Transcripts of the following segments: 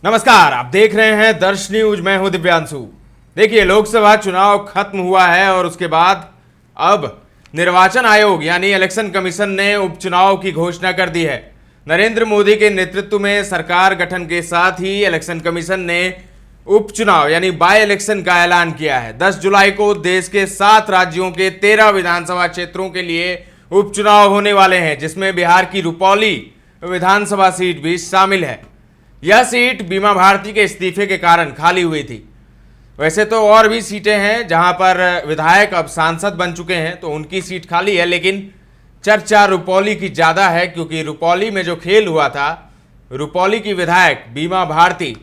नमस्कार, आप देख रहे हैं दर्श न्यूज। मैं हूं दिव्यांशु। देखिए, लोकसभा चुनाव खत्म हुआ है और उसके बाद अब निर्वाचन आयोग यानी इलेक्शन कमीशन ने उपचुनाव की घोषणा कर दी है। नरेंद्र मोदी के नेतृत्व में सरकार गठन के साथ ही इलेक्शन कमीशन ने उपचुनाव यानी बाय इलेक्शन का ऐलान किया है। 10 जुलाई को देश के 7 राज्यों के 13 विधानसभा क्षेत्रों के लिए उपचुनाव होने वाले हैं, जिसमें बिहार की रुपौली विधानसभा सीट भी शामिल है। यह सीट बीमा भारती के इस्तीफे के कारण खाली हुई थी। वैसे तो और भी सीटें हैं जहां पर विधायक अब सांसद बन चुके हैं, तो उनकी सीट खाली है, लेकिन चर्चा रुपौली की ज़्यादा है, क्योंकि रुपौली में जो खेल हुआ था, रुपौली की विधायक बीमा भारती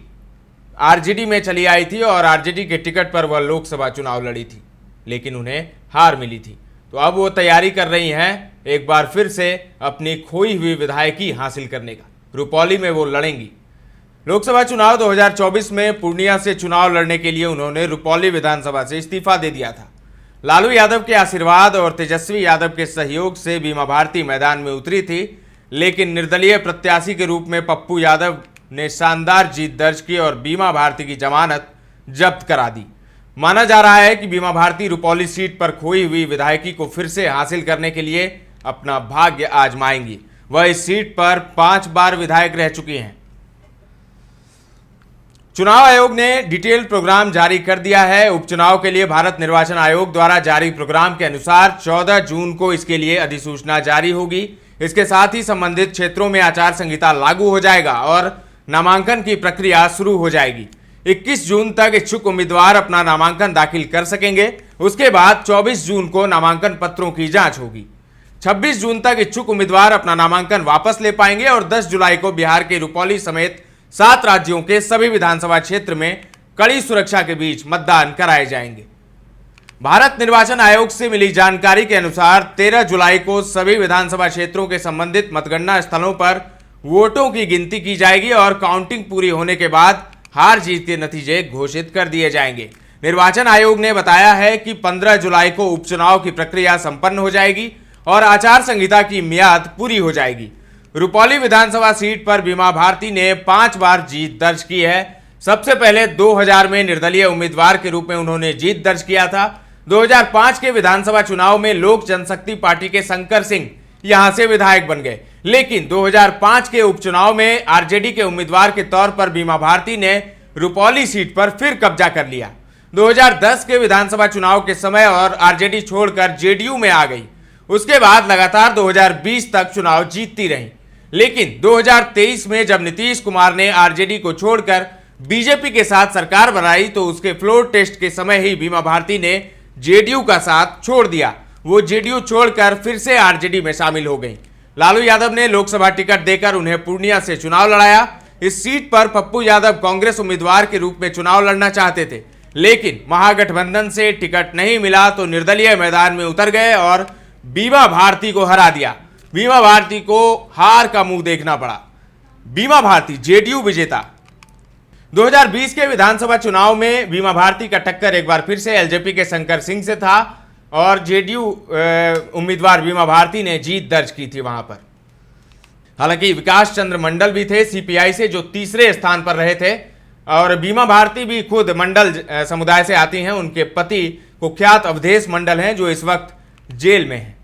आरजेडी में चली आई थी और आरजेडी के टिकट पर वह लोकसभा चुनाव लड़ी थी, लेकिन उन्हें हार मिली थी। तो अब वो तैयारी कर रही हैं एक बार फिर से अपनी खोई हुई विधायकी हासिल करने का। रुपौली में वो लड़ेंगी। लोकसभा चुनाव 2024 में पूर्णिया से चुनाव लड़ने के लिए उन्होंने रुपौली विधानसभा से इस्तीफा दे दिया था। लालू यादव के आशीर्वाद और तेजस्वी यादव के सहयोग से बीमा भारती मैदान में उतरी थी, लेकिन निर्दलीय प्रत्याशी के रूप में पप्पू यादव ने शानदार जीत दर्ज की और बीमा भारती की जमानत जब्त करा दी। माना जा रहा है कि बीमा भारती रुपौली सीट पर खोई हुई विधायकी को फिर से हासिल करने के लिए अपना भाग्य आजमाएंगी। वह इस सीट पर 5 बार विधायक रह चुकी हैं। चुनाव आयोग ने डिटेल प्रोग्राम जारी कर दिया है। उपचुनाव के लिए भारत निर्वाचन आयोग द्वारा जारी प्रोग्राम के अनुसार 14 जून को इसके लिए अधिसूचना जारी होगी। इसके साथ ही संबंधित क्षेत्रों में आचार संहिता लागू हो जाएगा और नामांकन की प्रक्रिया शुरू हो जाएगी। 21 जून तक इच्छुक उम्मीदवार अपना नामांकन दाखिल कर सकेंगे। उसके बाद 24 जून को नामांकन पत्रों की जांच होगी। 26 जून तक इच्छुक उम्मीदवार अपना नामांकन वापस ले पाएंगे और 10 जुलाई को बिहार के रुपौली समेत 7 राज्यों के सभी विधानसभा क्षेत्र में कड़ी सुरक्षा के बीच मतदान कराए जाएंगे। भारत निर्वाचन आयोग से मिली जानकारी के अनुसार 13 जुलाई को सभी विधानसभा क्षेत्रों के संबंधित मतगणना स्थलों पर वोटों की गिनती की जाएगी और काउंटिंग पूरी होने के बाद हार जीत के नतीजे घोषित कर दिए जाएंगे। निर्वाचन आयोग ने बताया है कि 15 जुलाई को उपचुनाव की प्रक्रिया संपन्न हो जाएगी और आचार संहिता की मियाद पूरी हो जाएगी। रुपौली विधानसभा सीट पर बीमा भारती ने 5 बार जीत दर्ज की है। सबसे पहले 2000 में निर्दलीय उम्मीदवार के रूप में उन्होंने जीत दर्ज किया था। 2005 के विधानसभा चुनाव में लोक जनशक्ति पार्टी के शंकर सिंह यहां से विधायक बन गए, लेकिन 2005 के उपचुनाव में आरजेडी के उम्मीदवार के तौर पर बीमा भारती ने रुपौली सीट पर फिर कब्जा कर लिया। 2010 के विधानसभा चुनाव के समय और आरजेडी छोड़कर जेडीयू में आ गई। उसके बाद लगातार 2020 तक चुनाव जीतती रही, लेकिन 2023 में जब नीतीश कुमार ने आरजेडी को छोड़कर बीजेपी के साथ सरकार बनाई, तो उसके फ्लोर टेस्ट के समय ही बीमा भारती ने जेडीयू का साथ छोड़ दिया। वो जेडीयू छोड़कर फिर से आरजेडी में शामिल हो गई। लालू यादव ने लोकसभा टिकट देकर उन्हें पूर्णिया से चुनाव लड़ाया। इस सीट पर पप्पू यादव कांग्रेस उम्मीदवार के रूप में चुनाव लड़ना चाहते थे, लेकिन महागठबंधन से टिकट नहीं मिला तो निर्दलीय मैदान में उतर गए और बीमा भारती को हरा दिया। बीमा भारती को हार का मुंह देखना पड़ा। बीमा भारती जेडीयू विजेता। 2020 के विधानसभा चुनाव में बीमा भारती का टक्कर एक बार फिर से एलजेपी के शंकर सिंह से था और जेडीयू उम्मीदवार बीमा भारती ने जीत दर्ज की थी वहां पर। हालांकि विकास चंद्र मंडल भी थे सीपीआई से, जो तीसरे स्थान पर रहे थे, और बीमा भारती भी खुद मंडल समुदाय से आती हैं। उनके पति कुख्यात अवधेश मंडल हैं, जो इस वक्त जेल में हैं।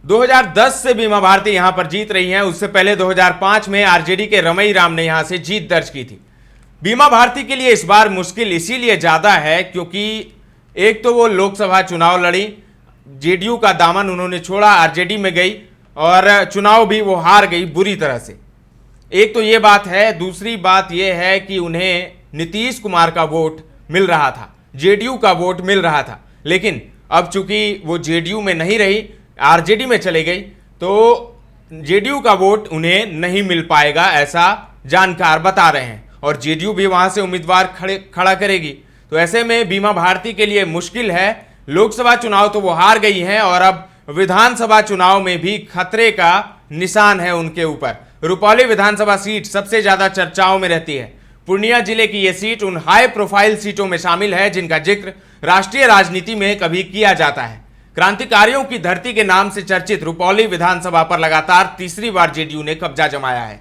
2010 से बीमा भारती यहां पर जीत रही हैं। उससे पहले 2005 में आरजेडी के रमई राम ने यहां से जीत दर्ज की थी। बीमा भारती के लिए इस बार मुश्किल इसीलिए ज्यादा है क्योंकि एक तो वो लोकसभा चुनाव लड़ी, जेडीयू का दामन उन्होंने छोड़ा, आरजेडी में गई और चुनाव भी वो हार गई बुरी तरह से। एक तो ये बात है। दूसरी बात ये है कि उन्हें नीतीश कुमार का वोट मिल रहा था, जेडीयू का वोट मिल रहा था, लेकिन अब चूंकि वो जेडीयू में नहीं रही, आरजेडी में चले गई, तो जेडीयू का वोट उन्हें नहीं मिल पाएगा, ऐसा जानकार बता रहे हैं। और जेडीयू भी वहां से उम्मीदवार खड़ा करेगी। तो ऐसे में बीमा भारती के लिए मुश्किल है। लोकसभा चुनाव तो वो हार गई हैं और अब विधानसभा चुनाव में भी खतरे का निशान है उनके ऊपर। रुपौली विधानसभा सीट सबसे ज्यादा चर्चाओं में रहती है। पूर्णिया जिले की यह सीट उन हाई प्रोफाइल सीटों में शामिल है जिनका जिक्र राष्ट्रीय राजनीति में कभी किया जाता है। क्रांतिकारियों की धरती के नाम से चर्चित रुपौली विधानसभा पर लगातार तीसरी बार जेडीयू ने कब्जा जमाया है।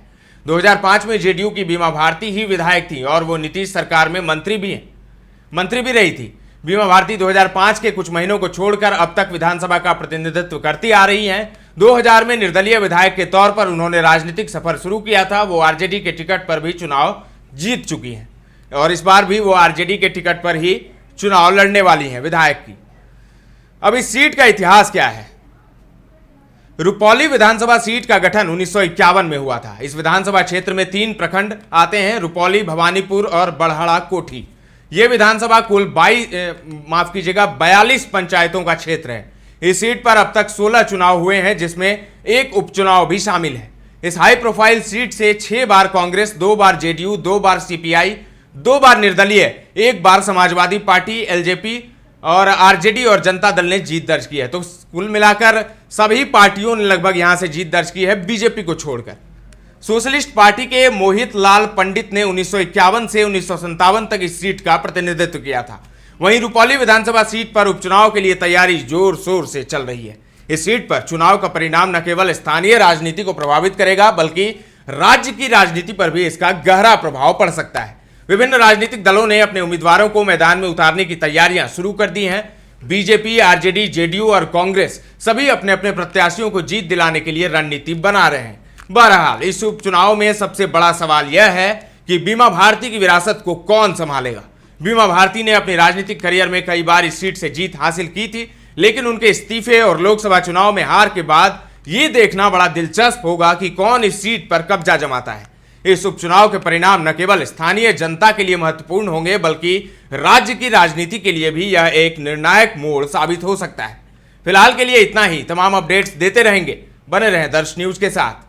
2005 में जेडीयू की बीमा भारती ही विधायक थी और वो नीतीश सरकार में मंत्री भी रही थी। बीमा भारती 2005 के कुछ महीनों को छोड़कर अब तक विधानसभा का प्रतिनिधित्व करती आ रही हैं। 2000 में निर्दलीय विधायक के तौर पर उन्होंने राजनीतिक सफर शुरू किया था। वो आरजेडी के टिकट पर भी चुनाव जीत चुकी हैं और इस बार भी वो आरजेडी के टिकट पर ही चुनाव लड़ने वाली हैं विधायक की। अब इस सीट का इतिहास क्या है? रुपौली विधानसभा सीट का गठन 1951 में हुआ था। इस विधानसभा क्षेत्र में 3 प्रखंड आते हैं, रुपौली, भवानीपुर और बड़हड़ा कोठी। यह विधानसभा कुल 42 पंचायतों का क्षेत्र है। इस सीट पर अब तक 16 चुनाव हुए हैं, जिसमें एक उपचुनाव भी शामिल है। इस हाई प्रोफाइल सीट से 6 बार कांग्रेस, 2 बार जेडीयू, 2 बार सीपीआई, 2 बार निर्दलीय, 1 बार समाजवादी पार्टी, एलजेपी और आरजेडी और जनता दल ने जीत दर्ज की है। तो कुल मिलाकर सभी पार्टियों ने लगभग यहां से जीत दर्ज की है, बीजेपी को छोड़कर। सोशलिस्ट पार्टी के मोहित लाल पंडित ने 1951 से 1957 तक इस सीट का प्रतिनिधित्व किया था। वहीं रुपौली विधानसभा सीट पर उपचुनाव के लिए तैयारी जोर शोर से चल रही है। इस सीट पर चुनाव का परिणाम न केवल स्थानीय राजनीति को प्रभावित करेगा, बल्कि राज्य की राजनीति पर भी इसका गहरा प्रभाव पड़ सकता है। विभिन्न राजनीतिक दलों ने अपने उम्मीदवारों को मैदान में उतारने की तैयारियां शुरू कर दी हैं। बीजेपी, आरजेडी, जेडीयू और कांग्रेस सभी अपने अपने प्रत्याशियों को जीत दिलाने के लिए रणनीति बना रहे हैं। बहरहाल इस उपचुनाव में सबसे बड़ा सवाल यह है कि बीमा भारती की विरासत को कौन संभालेगा। बीमा भारती ने अपने राजनीतिक करियर में कई बार इस सीट से जीत हासिल की थी, लेकिन उनके इस्तीफे और लोकसभा चुनाव में हार के बाद ये देखना बड़ा दिलचस्प होगा कि कौन इस सीट पर कब्जा जमाता है। इस उपचुनाव के परिणाम न केवल स्थानीय जनता के लिए महत्वपूर्ण होंगे, बल्कि राज्य की राजनीति के लिए भी यह एक निर्णायक मोड़ साबित हो सकता है। फिलहाल के लिए इतना ही। तमाम अपडेट्स देते रहेंगे, बने रहें दर्श न्यूज के साथ।